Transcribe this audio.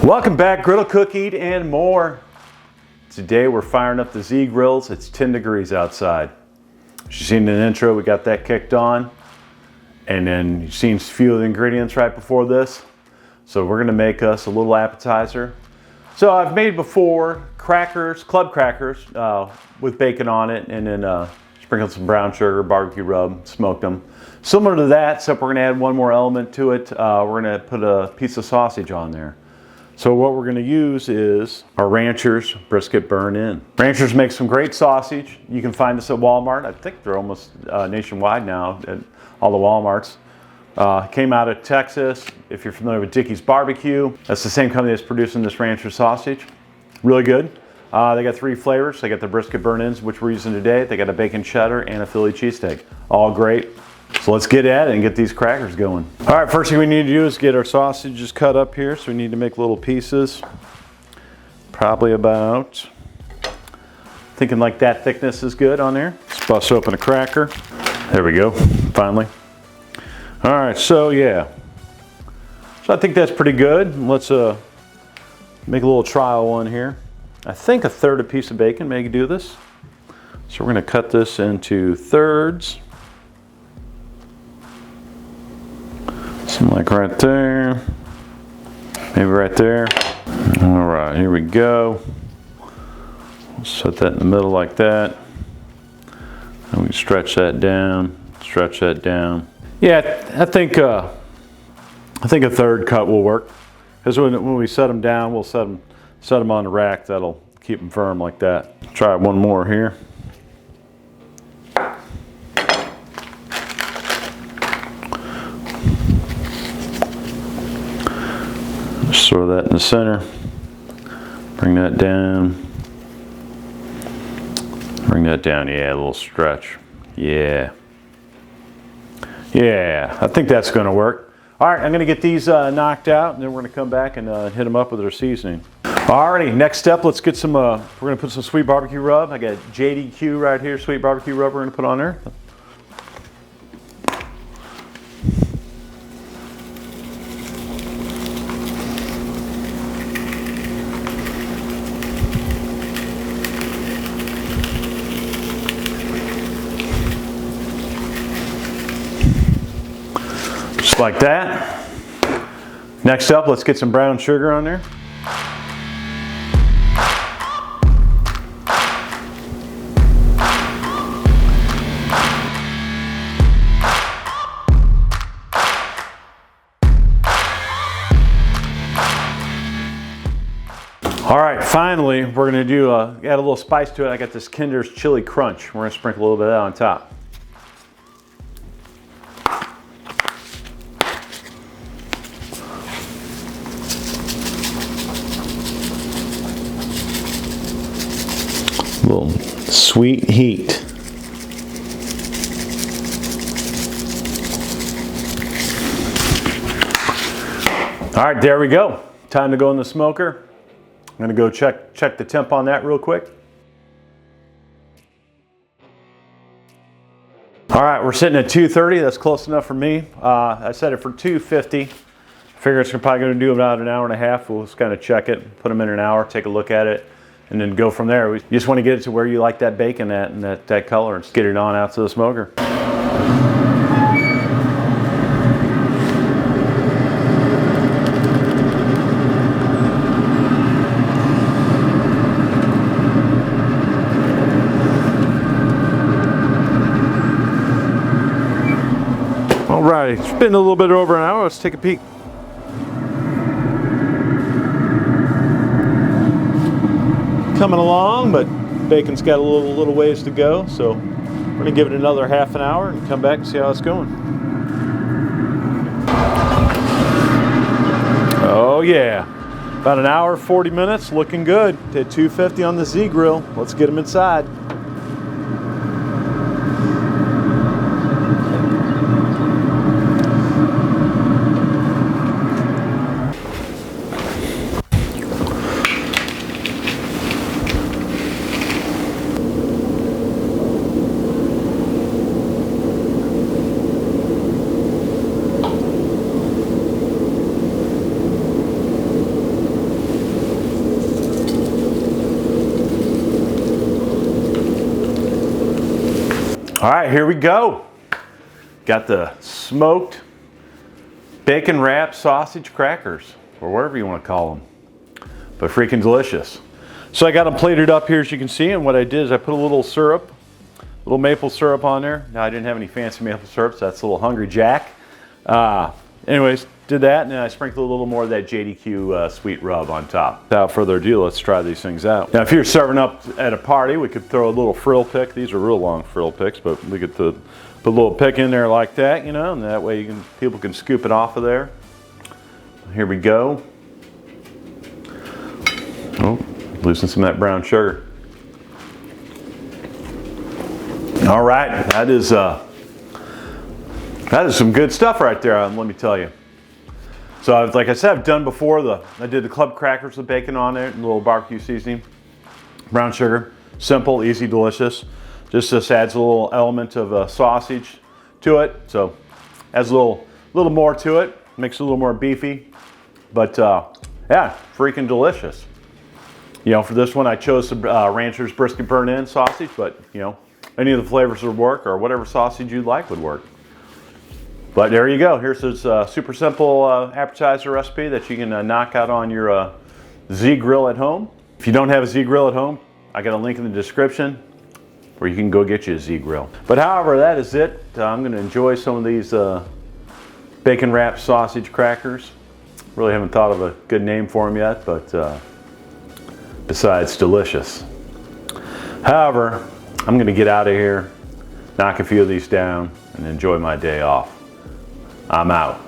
Welcome back, Griddle, Cook, Eat, and more. Today we're firing up the Z grills. It's 10 degrees outside. As you've seen in the intro, we got that kicked on. And then you've seen a few of the ingredients right before this. So we're gonna make us a little appetizer. So I've made before crackers, club crackers with bacon on it, and then sprinkled some brown sugar, barbecue rub, smoked them. Similar to that, except we're gonna add one more element to it. We're gonna put a piece of sausage on there. So what we're gonna use is our Rancher's brisket burn-in. Rancher's makes some great sausage. You can find this at Walmart. I think they're almost nationwide now at all the Walmarts. Came out of Texas. If you're familiar with Dickey's Barbecue, that's the same company that's producing this Rancher's sausage. Really good. They got 3 flavors. They got the brisket burn-ins, which we're using today. They got a bacon cheddar and a Philly cheesesteak. All great. So let's get at it and get these crackers going. All right, first thing we need to do is get our sausages cut up here. So we need to make little pieces, probably about, thinking like that thickness is good on there. Let's bust open a cracker. There we go, finally. All right, so yeah. So I think that's pretty good. Let's make a little trial one here. I think a third a piece of bacon may do this. So we're gonna cut this into thirds. Something like right there, maybe right there. All right, here we go. We'll set that in the middle like that. And we can stretch that down, stretch that down. Yeah, I think a third cut will work. Because when we set them down, we'll set them on the rack. That'll keep them firm like that. Try one more here. Just throw that in the center, bring that down, yeah, a little stretch, yeah, I think that's gonna work. All right, I'm gonna get these knocked out, and then we're gonna come back and hit them up with our seasoning. Alrighty, next step, let's get some, we're gonna put some sweet barbecue rub. I got JDQ right here, sweet barbecue rub we're gonna put on there. Like that. Next up, let's get some brown sugar on there. All right, finally, we're gonna do add a little spice to it. I got this Kinder's Chili Crunch. We're gonna sprinkle a little bit of that on top. Little sweet heat. All right, there we go. Time to go in the smoker. I'm gonna go check the temp on that real quick. All right, we're sitting at 230. That's close enough for me. I set it for 250. Figure it's probably gonna do about an hour and a half. We'll just kind of check it, put them in an hour, take a look at it, and then go from there. You just want to get it to where you like that bacon at and that color, and just get it on out to the smoker. All right, it's been a little bit over an hour. Let's take a peek. Coming along, but bacon's got a little ways to go, so we're gonna give it another half an hour and come back and see how it's going. Oh yeah, about an hour, 40 minutes, looking good. At 250 on the Z grill. Let's get them inside. All right, here we go. Got the smoked bacon wrapped sausage crackers, or whatever you want to call them, but freaking delicious. So I got them plated up here, as you can see, and what I did is I put a little syrup, a little maple syrup on there. Now I didn't have any fancy maple syrup, so that's a little Hungry Jack. Anyways, did that, and then I sprinkled a little more of that JDQ sweet rub on top. Without further ado, let's try these things out. Now if you're serving up at a party, we could throw a little frill pick. These are real long frill picks, but we could put a little pick in there like that, you know, and that way people can scoop it off of there. Here we go. Oh, loosen some of that brown sugar. All right, that is some good stuff right there, let me tell you. So like I said, I've done before, I did the club crackers with bacon on it, and a little barbecue seasoning, brown sugar, simple, easy, delicious. Just this adds a little element of sausage to it, so adds a little more to it, makes it a little more beefy, but yeah, freaking delicious. You know, for this one I chose the Rancher's brisket burnt-in sausage, but you know, any of the flavors would work, or whatever sausage you'd like would work. But there you go. Here's this super simple appetizer recipe that you can knock out on your Z grill at home. If you don't have a Z grill at home, I got a link in the description where you can go get you a Z grill. But however, that is it. I'm going to enjoy some of these bacon wrapped sausage crackers. Really haven't thought of a good name for them yet, but besides delicious. However, I'm going to get out of here, knock a few of these down, and enjoy my day off. I'm out.